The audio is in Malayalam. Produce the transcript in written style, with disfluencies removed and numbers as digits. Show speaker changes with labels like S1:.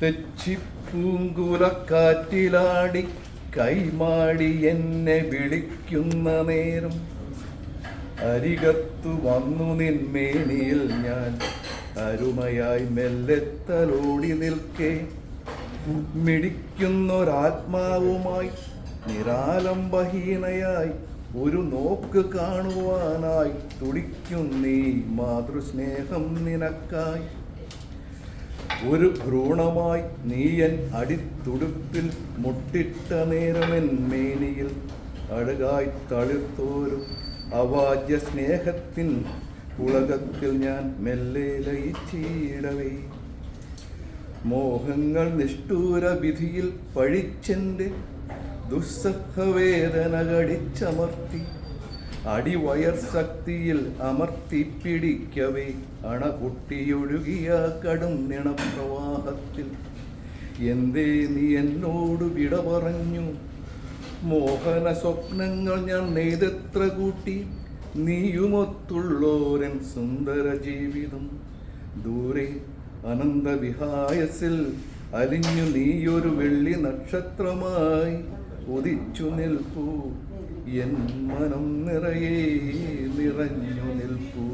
S1: തെച്ചിപ്പൂങ്കുലക്കാറ്റിലാടി കൈമാടി എന്നെ വിളിക്കുന്ന നേരം അരികത്തു വന്നു നിന്മേനിയിൽ ഞാൻ അരുമയായി മെല്ലെത്തലോടി നിൽക്കേ മിടിക്കുന്നൊരാത്മാവുമായി നിരാലംബഹീനയായി ഒരു നോക്ക് കാണുവാനായി തുടിക്കുന്നീ മാതൃസ്നേഹം നിനക്കായി. ഒരു ഭ്രൂണമായി നീയൻ അടിത്തുടുപ്പിൽ മുട്ടിട്ട നേരമെൻ മേനിയിൽ അഴകായി തളിർത്തോരും അവാജ്യ സ്നേഹത്തിൻ ഉലകത്തിൽ ഞാൻ മെല്ലെ ലയിച്ചിടവേ. മോഹങ്ങൾ നിഷ്ഠൂര വിധിയിൽ പഴിച്ചെൻ്റെ ദുസ്സഹവേദന കടിച്ചമർത്തി അടിവയർ ശക്തിയിൽ അമർത്തിപ്പിടിക്കവേ അണപൊട്ടിയൊഴുകിയ കടും നിണപ്രവാഹത്തിൽ എന്തേ നീ എന്നോട് വിട പറഞ്ഞു? മോഹന സ്വപ്നങ്ങൾ ഞാൻ നെയ്തെത്ര കൂട്ടി നീയുമൊത്തുള്ളോരൻ സുന്ദര ജീവിതം. ദൂരെ അനന്തവിഹായസിൽ അലിഞ്ഞു നീയൊരു വെള്ളി നക്ഷത്രമായി ഉദിച്ചു നിൽപ്പൂ, എൻ മനം നിറയെ നിറഞ്ഞു നിൽപ്പൂ.